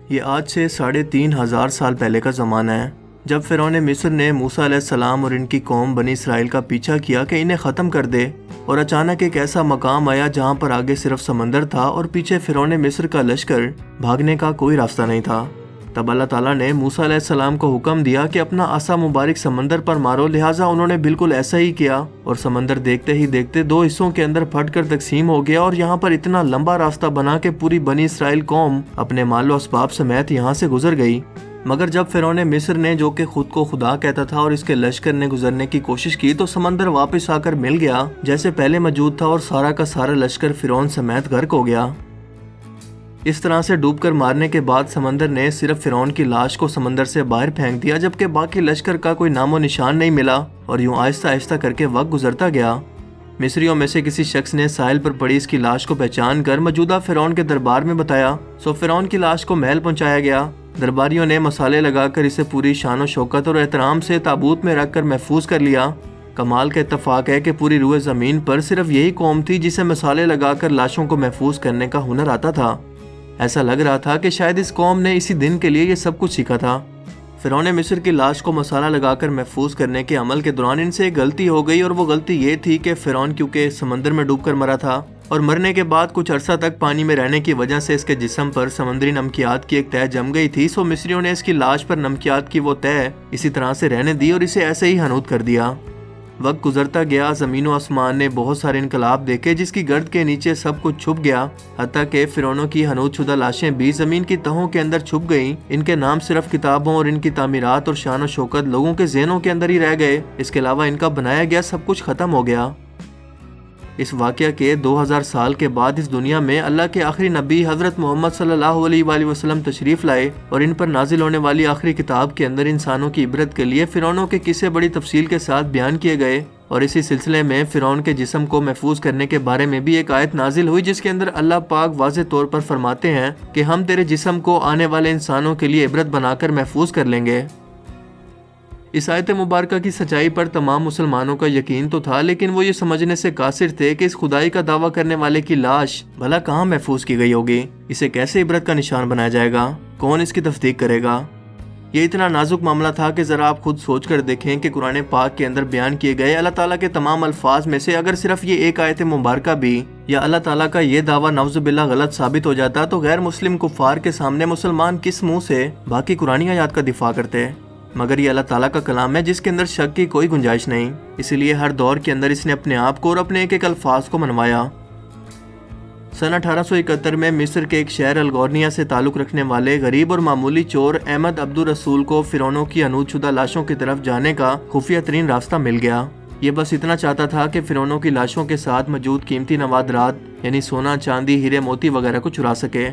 یہ آج سے 3500 سال پہلے کا زمانہ ہے، جب فرعون مصر نے موسیٰ علیہ السلام اور ان کی قوم بنی اسرائیل کا پیچھا کیا کہ انہیں ختم کر دے، اور اچانک ایک ایسا مقام آیا جہاں پر آگے صرف سمندر تھا اور پیچھے فرعون مصر کا لشکر، بھاگنے کا کوئی راستہ نہیں تھا۔ تب اللہ تعالیٰ نے موسیٰ علیہ السلام کو حکم دیا کہ اپنا عصا مبارک سمندر پر مارو، لہٰذا انہوں نے بالکل ایسا ہی کیا، اور سمندر دیکھتے ہی دیکھتے 2 حصوں کے اندر پھٹ کر تقسیم ہو گیا، اور یہاں پر اتنا لمبا راستہ بنا کہ پوری بنی اسرائیل قوم اپنے مال و اسباب سمیت یہاں سے گزر گئی۔ مگر جب فرعون مصر نے، جو کہ خود کو خدا کہتا تھا، اور اس کے لشکر نے گزرنے کی کوشش کی تو سمندر واپس آ کر مل گیا جیسے پہلے موجود تھا، اور سارا کا سارا لشکر فرعون سمیت غرق ہو گیا۔ اس طرح سے ڈوب کر مارنے کے بعد سمندر نے صرف فرعون کی لاش کو سمندر سے باہر پھینک دیا، جبکہ باقی لشکر کا کوئی نام و نشان نہیں ملا، اور یوں آہستہ آہستہ کر کے وقت گزرتا گیا۔ مصریوں میں سے کسی شخص نے ساحل پر پڑی اس کی لاش کو پہچان کر موجودہ فرعون کے دربار میں بتایا، سو فرعون کی لاش کو محل پہنچایا گیا۔ درباریوں نے مسالے لگا کر اسے پوری شان و شوکت اور احترام سے تابوت میں رکھ کر محفوظ کر لیا۔ کمال کا اتفاق ہے کہ پوری روئے زمین پر صرف یہی قوم تھی جسے مسالے لگا کر لاشوں کو محفوظ کرنے کا ہنر آتا تھا۔ ایسا لگ رہا تھا کہ شاید اس قوم نے اسی دن کے لیے یہ سب کچھ سیکھا تھا۔ فرعون مصر کی لاش کو مسالہ لگا کر محفوظ کرنے کے عمل کے دوران ان سے ایک غلطی ہو گئی، اور وہ غلطی یہ تھی کہ فرعون کیونکہ سمندر میں ڈوب کر مرا تھا، اور مرنے کے بعد کچھ عرصہ تک پانی میں رہنے کی وجہ سے اس کے جسم پر سمندری نمکیات کی ایک تہ جم گئی تھی، سو مصریوں نے اس کی لاش پر نمکیات کی وہ تہ اسی طرح سے رہنے دی اور اسے ایسے ہی حنوط کر دیا۔ وقت گزرتا گیا، زمین و آسمان نے بہت سارے انقلاب دیکھے جس کی گرد کے نیچے سب کچھ چھپ گیا، حتیٰ کہ فرعونوں کی حنوط شدہ لاشیں بھی زمین کی تہوں کے اندر چھپ گئیں۔ ان کے نام صرف کتابوں اور ان کی تعمیرات اور شان و شوکت لوگوں کے ذہنوں کے اندر ہی رہ گئے، اس کے علاوہ ان کا بنایا گیا سب کچھ ختم ہو گیا۔ اس واقعہ کے 2000 سال کے بعد اس دنیا میں اللہ کے آخری نبی حضرت محمد صلی اللہ علیہ وآلہ وسلم تشریف لائے، اور ان پر نازل ہونے والی آخری کتاب کے اندر انسانوں کی عبرت کے لیے فرعونوں کے قصے بڑی تفصیل کے ساتھ بیان کیے گئے، اور اسی سلسلے میں فرعون کے جسم کو محفوظ کرنے کے بارے میں بھی ایک آیت نازل ہوئی جس کے اندر اللہ پاک واضح طور پر فرماتے ہیں کہ ہم تیرے جسم کو آنے والے انسانوں کے لیے عبرت بنا کر محفوظ کر لیں گے۔ اس آیت مبارکہ کی سچائی پر تمام مسلمانوں کا یقین تو تھا، لیکن وہ یہ سمجھنے سے قاصر تھے کہ اس خدائی کا دعویٰ کرنے والے کی لاش بھلا کہاں محفوظ کی گئی ہوگی، اسے کیسے عبرت کا نشان بنایا جائے گا، کون اس کی تصدیق کرے گا۔ یہ اتنا نازک معاملہ تھا کہ ذرا آپ خود سوچ کر دیکھیں کہ قرآن پاک کے اندر بیان کیے گئے اللہ تعالیٰ کے تمام الفاظ میں سے اگر صرف یہ ایک آیت مبارکہ بھی یا اللہ تعالیٰ کا یہ دعویٰ نعوذ باللہ غلط ثابت ہو جاتا تو غیر مسلم کفار کے سامنے مسلمان کس منہ سے باقی قرآنی آیات کا دفاع کرتے؟ مگر یہ اللہ تعالیٰ کا کلام ہے جس کے اندر شک کی کوئی گنجائش نہیں، اسی لیے ہر دور کے اندر اس نے اپنے آپ کو اور اپنے ایک ایک الفاظ کو منوایا۔ سن 1871 میں مصر کے ایک شہر الگورنیا سے تعلق رکھنے والے غریب اور معمولی چور احمد عبد الرسول کو فرعونوں کی حنوط شدہ لاشوں کی طرف جانے کا خفیہ ترین راستہ مل گیا۔ یہ بس اتنا چاہتا تھا کہ فرعونوں کی لاشوں کے ساتھ موجود قیمتی نوادرات یعنی سونا، چاندی، ہیرے، موتی وغیرہ کو چرا سکے۔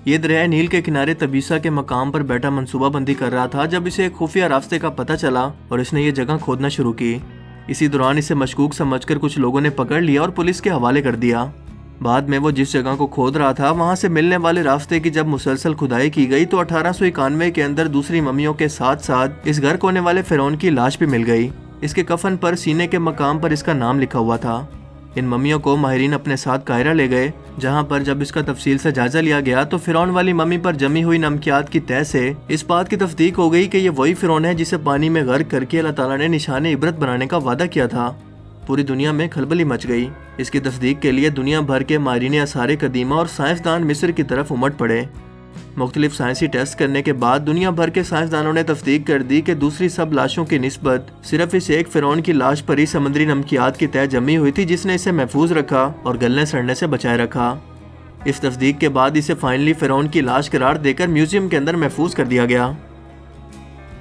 یہ دریائے نیل کے کنارے تبیسا کے مقام پر بیٹھا منصوبہ بندی کر رہا تھا جب اسے ایک خفیہ راستے کا پتہ چلا اور اس نے یہ جگہ کھودنا شروع کی۔ اسی دوران اسے مشکوک سمجھ کر کچھ لوگوں نے پکڑ لیا اور پولیس کے حوالے کر دیا۔ بعد میں وہ جس جگہ کو کھود رہا تھا وہاں سے ملنے والے راستے کی جب مسلسل کھدائی کی گئی تو 1891 کے اندر دوسری ممیوں کے ساتھ ساتھ اس غرق ہونے والے فرعون کی لاش بھی مل گئی۔ اس کے کفن پر سینے کے مقام پر اس کا نام لکھا ہوا تھا۔ ان ممیوں کو ماہرین اپنے ساتھ قاہرہ لے گئے، جہاں پر جب اس کا تفصیل سے جائزہ لیا گیا تو فرعون والی ممی پر جمی ہوئی نمکیات کی تہ سے اس بات کی تصدیق ہو گئی کہ یہ وہی فرعون ہے جسے پانی میں غرق کر کے اللہ تعالیٰ نے نشان عبرت بنانے کا وعدہ کیا تھا۔ پوری دنیا میں کھلبلی مچ گئی۔ اس کی تصدیق کے لیے دنیا بھر کے ماہرین آثار قدیمہ اور سائنسدان مصر کی طرف امٹ پڑے۔ مختلف سائنسی ٹیسٹ کرنے کے بعد دنیا بھر کے سائنسدانوں نے تصدیق کر دی کہ دوسری سب لاشوں کی نسبت صرف اس ایک فرعون کی لاش پر ہی سمندری نمکیات کی تہ جمی ہوئی تھی جس نے اسے محفوظ رکھا اور گلنے سڑنے سے بچائے رکھا۔ اس تصدیق کے بعد اسے فائنلی فرعون کی لاش قرار دے کر میوزیم کے اندر محفوظ کر دیا گیا۔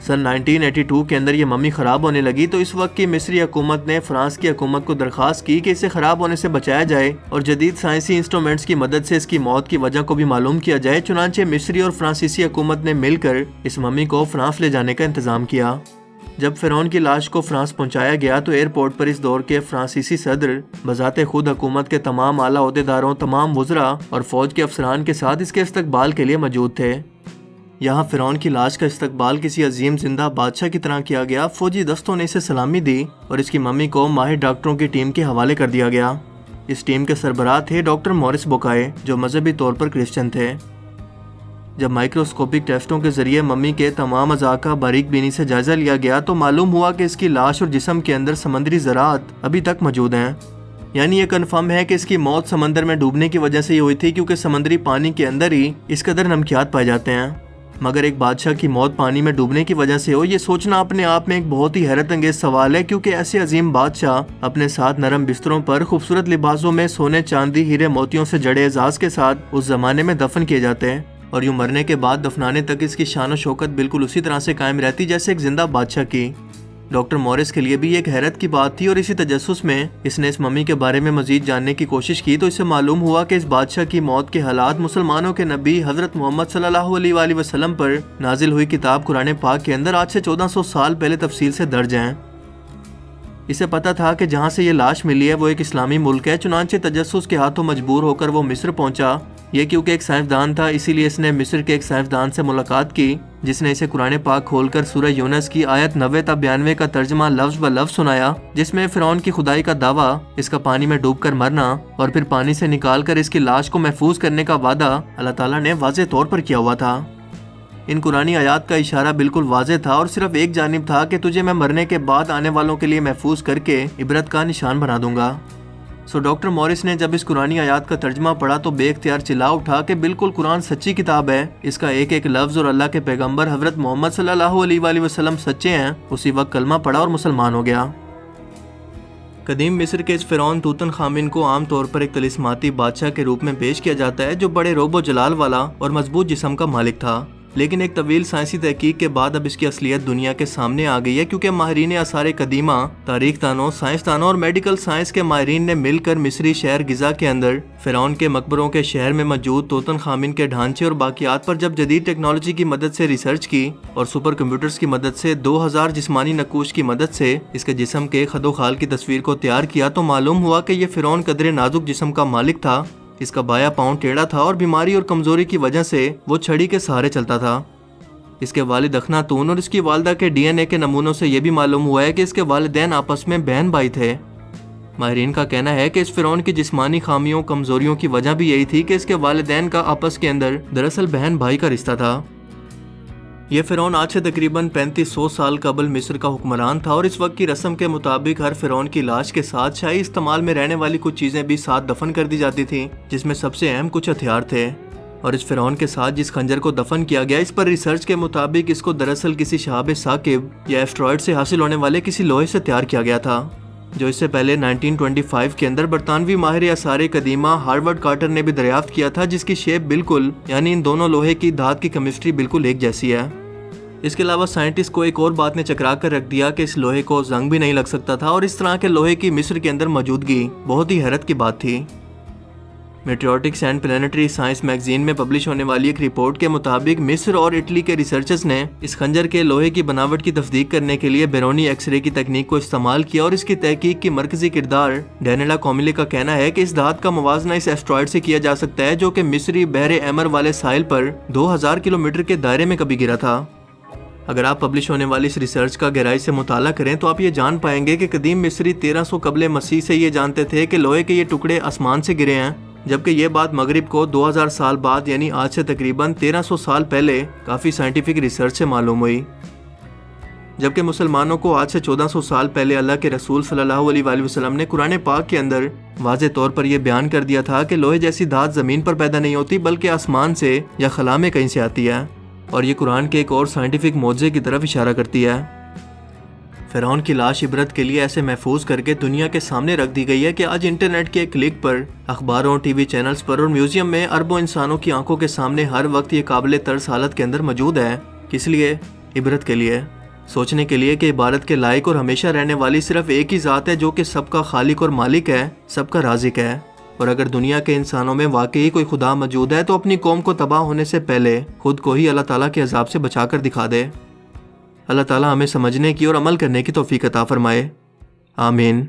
سن 1982 کے اندر یہ ممی خراب ہونے لگی تو اس وقت کی مصری حکومت نے فرانس کی حکومت کو درخواست کی کہ اسے خراب ہونے سے بچایا جائے اور جدید سائنسی انسٹرومنٹس کی مدد سے اس کی موت کی وجہ کو بھی معلوم کیا جائے۔ چنانچہ مصری اور فرانسیسی حکومت نے مل کر اس ممی کو فرانس لے جانے کا انتظام کیا۔ جب فرعون کی لاش کو فرانس پہنچایا گیا تو ایئرپورٹ پر اس دور کے فرانسیسی صدر بذات خود حکومت کے تمام اعلیٰ عہدیداروں، تمام وزراء اور فوج کے افسران کے ساتھ اس کے استقبال کے لیے موجود تھے۔ یہاں فرعون کی لاش کا استقبال کسی عظیم زندہ بادشاہ کی طرح کیا گیا۔ فوجی دستوں نے اسے سلامی دی اور اس کی ممی کو ماہر ڈاکٹروں کی ٹیم کے حوالے کر دیا گیا۔ اس ٹیم کے سربراہ تھے ڈاکٹر مورس بوکائے جو مذہبی طور پر کرسچن تھے۔ جب مائکروسکوپک ٹیسٹوں کے ذریعے ممی کے تمام اعضاء کا باریک بینی سے جائزہ لیا گیا تو معلوم ہوا کہ اس کی لاش اور جسم کے اندر سمندری ذرات ابھی تک موجود ہیں۔ یعنی یہ کنفرم ہے کہ اس کی موت سمندر میں ڈوبنے کی وجہ سے ہی ہوئی تھی، کیونکہ سمندری پانی کے اندر ہی اس قدر نمکیات پائے جاتے ہیں۔ مگر ایک بادشاہ کی موت پانی میں ڈوبنے کی وجہ سے ہو، یہ سوچنا اپنے آپ میں ایک بہت ہی حیرت انگیز سوال ہے، کیونکہ ایسے عظیم بادشاہ اپنے ساتھ نرم بستروں پر خوبصورت لباسوں میں سونے چاندی ہیرے موتیوں سے جڑے اعزاز کے ساتھ اس زمانے میں دفن کیے جاتے ہیں، اور یوں مرنے کے بعد دفنانے تک اس کی شان و شوکت بالکل اسی طرح سے قائم رہتی جیسے ایک زندہ بادشاہ کی۔ ڈاکٹر مورس کے لیے بھی ایک حیرت کی بات تھی، اور اسی تجسس میں اس نے اس ممی کے بارے میں مزید جاننے کی کوشش کی تو اس سے معلوم ہوا کہ اس بادشاہ کی موت کے حالات مسلمانوں کے نبی حضرت محمد صلی اللہ علیہ وآلہ وسلم پر نازل ہوئی کتاب قرآن پاک کے اندر آج سے 1400 سال پہلے تفصیل سے درج ہیں۔ اسے پتا تھا کہ جہاں سے یہ لاش ملی ہے وہ ایک اسلامی ملک ہے، چنانچہ تجسس کے ہاتھوں مجبور ہو کر وہ مصر پہنچا۔ یہ کیونکہ ایک سائنسدان تھا، اسی لیے اس نے مصر کے ایک سائنسدان سے ملاقات کی جس نے اسے قرآن پاک کھول کر سورہ یونس کی آیت 90 تا 92 کا ترجمہ لفظ بہ لفظ سنایا، جس میں فرعون کی خدائی کا دعویٰ، اس کا پانی میں ڈوب کر مرنا اور پھر پانی سے نکال کر اس کی لاش کو محفوظ کرنے کا وعدہ اللہ تعالیٰ نے واضح طور پر کیا ہوا تھا۔ ان قرآنی آیات کا اشارہ بالکل واضح تھا اور صرف ایک جانب تھا کہ تجھے میں مرنے کے بعد آنے والوں کے لیے محفوظ کر کے عبرت کا نشان بنا دوں گا۔ ڈاکٹر مورس نے جب اس قرآنی آیات کا ترجمہ پڑھا تو بے اختیار چلا اٹھا کہ بالکل قرآن سچی کتاب ہے، اس کا ایک ایک لفظ اور اللہ کے پیغمبر حضرت محمد صلی اللہ علیہ وآلہ وسلم سچے ہیں۔ اسی وقت کلمہ پڑھا اور مسلمان ہو گیا۔ قدیم مصر کے اس فرعون توتن خامن کو عام طور پر ایک طلسماتی بادشاہ کے روپ میں پیش کیا جاتا ہے جو بڑے روب و جلال والا اور مضبوط جسم کا مالک تھا، لیکن ایک طویل سائنسی تحقیق کے بعد اب اس کی اصلیت دنیا کے سامنے آ گئی ہے، کیونکہ ماہرین آثار قدیمہ، تاریخ دانوں، سائنس دانوں اور میڈیکل سائنس کے ماہرین نے مل کر مصری شہر گزا کے اندر فرعون کے مقبروں کے شہر میں موجود توتن خامن کے ڈھانچے اور باقیات پر جب جدید ٹیکنالوجی کی مدد سے ریسرچ کی اور سپر کمپیوٹرز کی مدد سے 2000 جسمانی نقوش کی مدد سے اس کے جسم کے خد و خال کی تصویر کو تیار کیا تو معلوم ہوا کہ یہ فرعون قدرے نازک جسم کا مالک تھا۔ اس کا بایاں پاؤں ٹیڑھا تھا اور بیماری اور کمزوری کی وجہ سے وہ چھڑی کے سہارے چلتا تھا۔ اس کے والد اخناتون اور اس کی والدہ کے ڈی این اے کے نمونوں سے یہ بھی معلوم ہوا ہے کہ اس کے والدین آپس میں بہن بھائی تھے۔ ماہرین کا کہنا ہے کہ اس فرعون کی جسمانی خامیوں کمزوریوں کی وجہ بھی یہی تھی کہ اس کے والدین کا آپس کے اندر دراصل بہن بھائی کا رشتہ تھا۔ یہ فرعون آج سے تقریباً 3500 سال قبل مصر کا حکمران تھا، اور اس وقت کی رسم کے مطابق ہر فرعون کی لاش کے ساتھ شاہی استعمال میں رہنے والی کچھ چیزیں بھی ساتھ دفن کر دی جاتی تھیں، جس میں سب سے اہم کچھ ہتھیار تھے۔ اور اس فرعون کے ساتھ جس خنجر کو دفن کیا گیا، اس پر ریسرچ کے مطابق اس کو دراصل کسی شہاب ثاقب یا ایسٹرائڈ سے حاصل ہونے والے کسی لوہے سے تیار کیا گیا تھا، جو اس سے پہلے 1925 کے اندر برطانوی ماہر آثار قدیمہ ہارورڈ کارٹر نے بھی دریافت کیا تھا، جس کی شیپ بالکل، یعنی ان دونوں لوہے کی دھات کی کیمسٹری بالکل ایک جیسی ہے۔ اس کے علاوہ سائنٹسٹ کو ایک اور بات نے چکرا کر رکھ دیا کہ اس لوہے کو زنگ بھی نہیں لگ سکتا تھا، اور اس طرح کے لوہے کی مصر کے اندر موجودگی بہت ہی حیرت کی بات تھی۔ Meteoritics and planetary science magazine میں پبلش ہونے والی ایک رپورٹ کے مطابق مصر اور اٹلی کے ریسرچرز نے اس خنجر کے لوہے کی بناوٹ کی تصدیق کرنے کے لیے بیرونی ایکس رے کی تکنیک کو استعمال کیا، اور اس کی تحقیق کی مرکزی کردار ڈینیلا کوملی کا کہنا ہے کہ اس دھات کا موازنہ اس ایسٹرائڈ سے کیا جا سکتا ہے جو کہ مصری بحر احمر والے ساحل پر 2000 کلومیٹر کے دائرے میں کبھی گرا تھا۔ اگر آپ پبلش ہونے والی اس ریسرچ کا گہرائی سے مطالعہ کریں تو آپ یہ جان پائیں گے کہ قدیم مصری 1300 قبل مسیح سے یہ جانتے تھے کہ لوہے کے یہ ٹکڑے آسمان سے گرے ہیں، جبکہ یہ بات مغرب کو 2000 سال بعد یعنی آج سے تقریباً 1300 سال پہلے کافی سائنٹیفک ریسرچ سے معلوم ہوئی۔ جبکہ مسلمانوں کو آج سے 1400 سال پہلے اللہ کے رسول صلی اللہ علیہ وآلہ وسلم نے قرآن پاک کے اندر واضح طور پر یہ بیان کر دیا تھا کہ لوہے جیسی دھات زمین پر پیدا نہیں ہوتی بلکہ آسمان سے یا خلا میں کہیں سے آتی ہے، اور یہ قرآن کے ایک اور سائنٹیفک معجزے کی طرف اشارہ کرتی ہے۔ فرعون کی لاش عبرت کے لیے ایسے محفوظ کر کے دنیا کے سامنے رکھ دی گئی ہے کہ آج انٹرنیٹ کے ایک کلک پر اخباروں، ٹی وی چینلز پر اور میوزیم میں اربوں انسانوں کی آنکھوں کے سامنے ہر وقت یہ قابل ترس حالت کے اندر موجود ہے۔ کس لیے؟ عبرت کے لیے، سوچنے کے لیے کہ عبادت کے لائق اور ہمیشہ رہنے والی صرف ایک ہی ذات ہے جو کہ سب کا خالق اور مالک ہے، سب کا رازق ہے۔ اور اگر دنیا کے انسانوں میں واقعی کوئی خدا موجود ہے تو اپنی قوم کو تباہ ہونے سے پہلے خود کو ہی اللہ تعالیٰ کے عذاب سے بچا کر دکھا دے۔ اللہ تعالیٰ ہمیں سمجھنے کی اور عمل کرنے کی توفیق عطا فرمائے، آمین۔